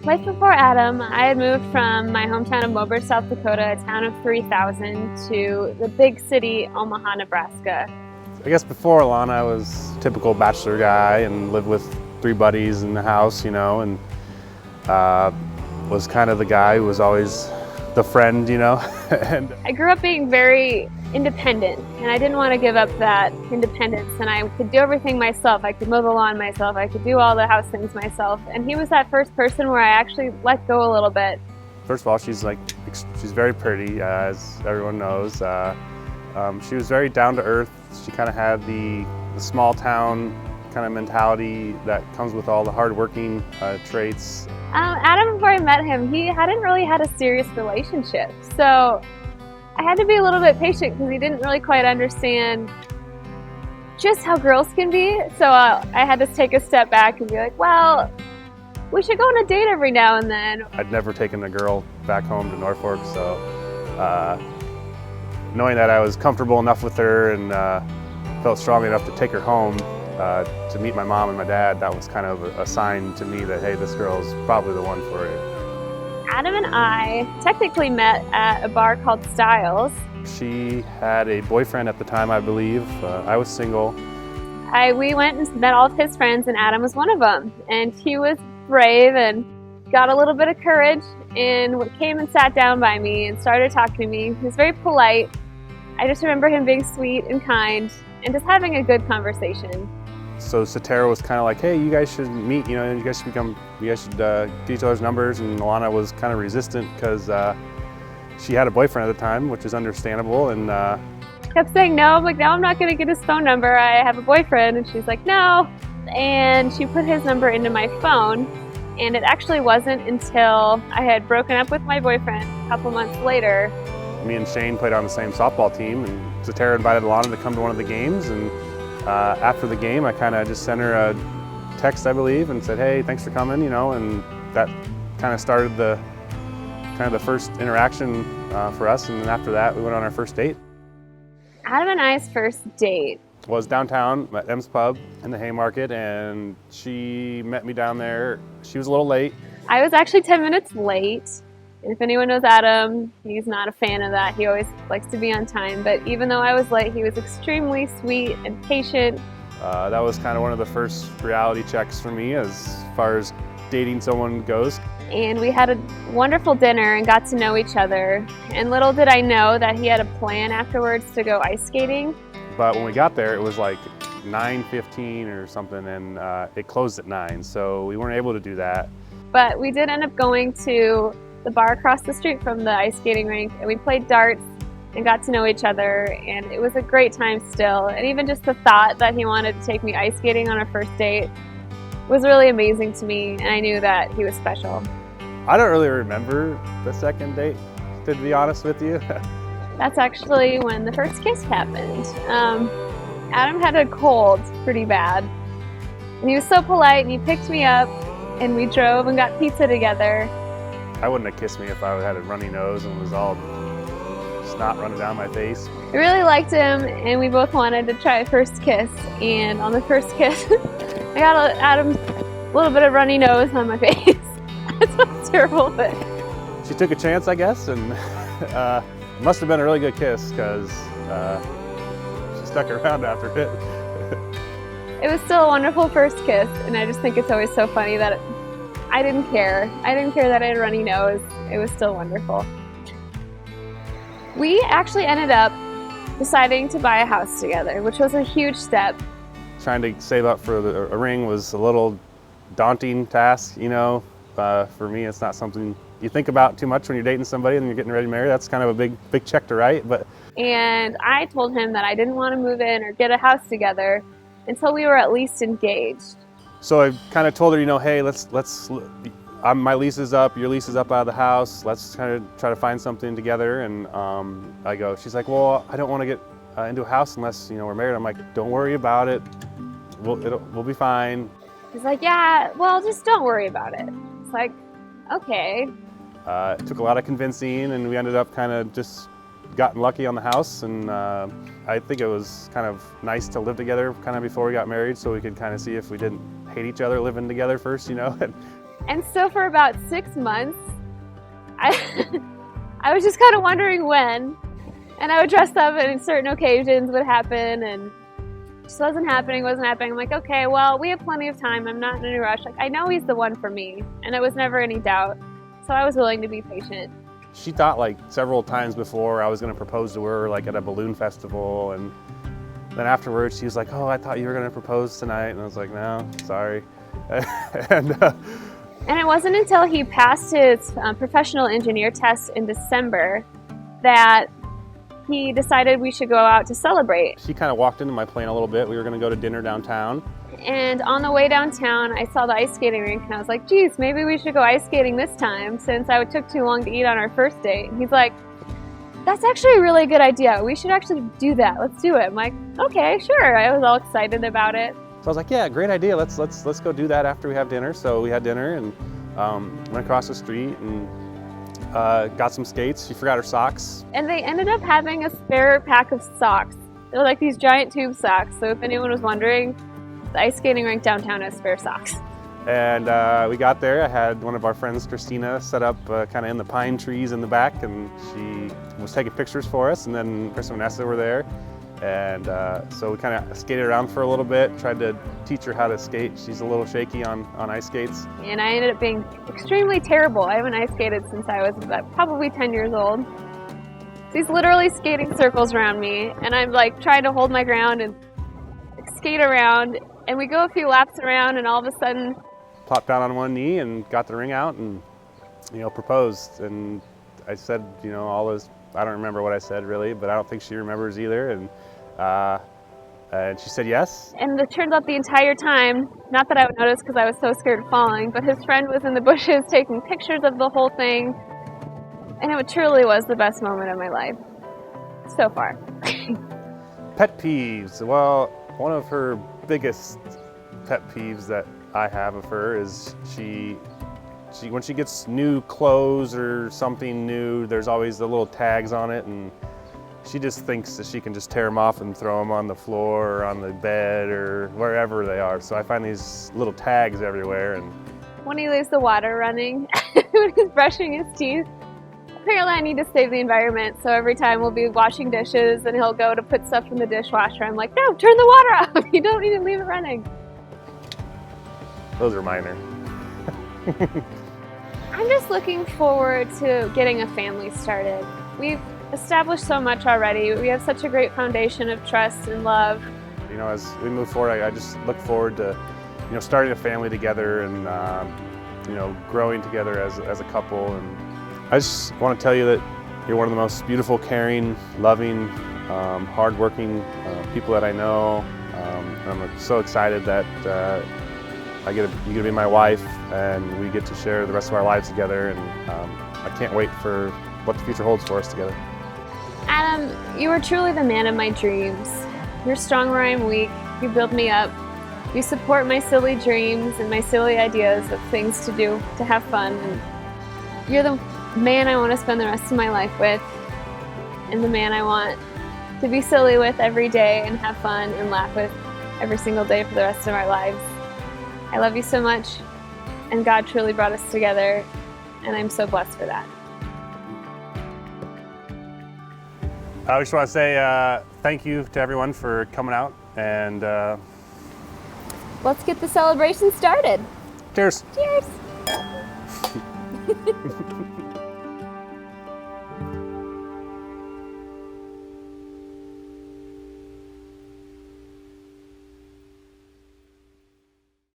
Life before Adam, I had moved from my hometown of Mobridge, South Dakota, a town of 3,000, to the big city, Omaha, Nebraska. I guess before Alonna, I was a typical bachelor guy and lived with 3 buddies in the house, and was kind of the guy who was always the friend, and I grew up being very independent, and I didn't want to give up that independence, and I could do everything myself. I could mow the lawn myself, I could do all the house things myself, and he was that first person where I actually let go a little bit. First of all, she's very pretty, as everyone knows. She was very down to earth. She kind of had the small town kind of mentality that comes with all the hardworking traits. Adam, before I met him, he hadn't really had a serious relationship, so I had to be a little bit patient because he didn't really quite understand just how girls can be. So I had to take a step back and be like, well, we should go on a date every now and then. I'd never taken a girl back home to Norfolk, so knowing that I was comfortable enough with her and felt strong enough to take her home to meet my mom and my dad, that was kind of a sign to me that, hey, this girl's probably the one for you. Adam and I technically met at a bar called Styles. She had a boyfriend at the time, I believe. I was single. We went and met all of his friends, and Adam was one of them. And he was brave and got a little bit of courage and came and sat down by me and started talking to me. He was very polite. I just remember him being sweet and kind and just having a good conversation. So Satara was kind of like, hey, you guys should meet, you guys should get each other's numbers, and Alonna was kind of resistant because she had a boyfriend at the time, which is understandable, and kept saying no. I'm like, no, I'm not going to get his phone number. I have a boyfriend. And she's like, no. And she put his number into my phone, and it actually wasn't until I had broken up with my boyfriend a couple months later. Me and Shane played on the same softball team, and Satara invited Alonna to come to one of the games, and after the game, I kind of just sent her a text, I believe, and said, hey, thanks for coming, and that kind of started the first interaction for us, and then after that, we went on our first date. Adam and I's first date was downtown at M's Pub in the Haymarket, and she met me down there. She was a little late. I was actually 10 minutes late. And if anyone knows Adam, he's not a fan of that. He always likes to be on time. But even though I was late, he was extremely sweet and patient. That was kind of one of the first reality checks for me as far as dating someone goes. And we had a wonderful dinner and got to know each other. And little did I know that he had a plan afterwards to go ice skating. But when we got there, it was like 9:15 or something, and it closed at 9, so we weren't able to do that. But we did end up going to the bar across the street from the ice skating rink, and we played darts and got to know each other, and it was a great time still. And even just the thought that he wanted to take me ice skating on our first date was really amazing to me, and I knew that he was special. I don't really remember the second date, to be honest with you. That's actually when the first kiss happened. Adam had a cold pretty bad, and he was so polite, and he picked me up, and we drove and got pizza together. I wouldn't have kissed me if I had a runny nose and was all snot running down my face. I really liked him, and we both wanted to try a first kiss. And on the first kiss, I got Adam's little bit of runny nose on my face. That sounds terrible, but she took a chance, I guess, and it must have been a really good kiss because she stuck around after it. It was still a wonderful first kiss, and I just think it's always so funny that I didn't care. I didn't care that I had a runny nose. It was still wonderful. We actually ended up deciding to buy a house together, which was a huge step. Trying to save up for a ring was a little daunting task, For me, it's not something you think about too much when you're dating somebody and you're getting ready to marry. That's kind of a big check to write. And I told him that I didn't want to move in or get a house together until we were at least engaged. So I kind of told her, hey, my lease is up, your lease is up out of the house. Let's kind of try to find something together. And she's like, well, I don't want to get into a house unless, we're married. I'm like, don't worry about it. We'll be fine. He's like, yeah, well, just don't worry about it. It's like, okay. It took a lot of convincing, and we ended up kind of just gotten lucky on the house, and I think it was kind of nice to live together kind of before we got married, so we could kind of see if we didn't hate each other living together first, And so for about 6 months, I was just kind of wondering when. And I would dress up and certain occasions would happen and it just wasn't happening. I'm like, okay, well, we have plenty of time. I'm not in any rush. Like, I know he's the one for me. And it was never any doubt. So I was willing to be patient. She thought like several times before I was going to propose to her, like at a balloon festival. And then afterwards she was like, oh, I thought you were going to propose tonight. And I was like, no, sorry. and it wasn't until he passed his professional engineer test in December that he decided we should go out to celebrate. She kind of walked into my plane a little bit. We were going to go to dinner downtown. And on the way downtown, I saw the ice skating rink and I was like, geez, maybe we should go ice skating this time since I took too long to eat on our first date. And he's like, that's actually a really good idea. We should actually do that. Let's do it. I'm like, okay, sure. I was all excited about it. So I was like, yeah, great idea. Let's go do that after we have dinner. So we had dinner and went across the street and got some skates. She forgot her socks. And they ended up having a spare pack of socks. They were like these giant tube socks. So if anyone was wondering, the ice skating rink downtown has spare socks. And we got there. I had one of our friends, Christina, set up kind of in the pine trees in the back, and she was taking pictures for us. And then Chris and Vanessa were there. And so we kind of skated around for a little bit, tried to teach her how to skate. She's a little shaky on ice skates. And I ended up being extremely terrible. I haven't ice skated since I was probably 10 years old. So he's literally skating circles around me, and I'm like trying to hold my ground and skate around. And we go a few laps around, and all of a sudden, plopped down on one knee and got the ring out and, proposed. And I said, all those, I don't remember what I said really, but I don't think she remembers either. And she said yes. And it turns out the entire time, not that I would notice because I was so scared of falling, but his friend was in the bushes taking pictures of the whole thing. And it truly was the best moment of my life so far. Pet peeves. Well, one of her biggest pet peeves that I have of her is she when she gets new clothes or something new, there's always the little tags on it, and she just thinks that she can just tear them off and throw them on the floor or on the bed or wherever they are. So I find these little tags everywhere. And when he leaves the water running, when he's brushing his teeth, apparently I need to save the environment. So every time we'll be washing dishes and he'll go to put stuff in the dishwasher, I'm like, no, turn the water off. You don't need to leave it running. Those are minor. I'm just looking forward to getting a family started. We've established so much already. We have such a great foundation of trust and love. As we move forward, I just look forward to, starting a family together and, growing together as a couple. And I just want to tell you that you're one of the most beautiful, caring, loving, hardworking people that I know. I'm so excited that you're going to be my wife and we get to share the rest of our lives together. And I can't wait for what the future holds for us together. Adam, you are truly the man of my dreams. You're strong where I'm weak. You build me up. You support my silly dreams and my silly ideas of things to do, to have fun. And you're the man I want to spend the rest of my life with, and the man I want to be silly with every day and have fun and laugh with every single day for the rest of our lives. I love you so much, and God truly brought us together, and I'm so blessed for that. I just want to say thank you to everyone for coming out, and let's get the celebration started. Cheers. Cheers.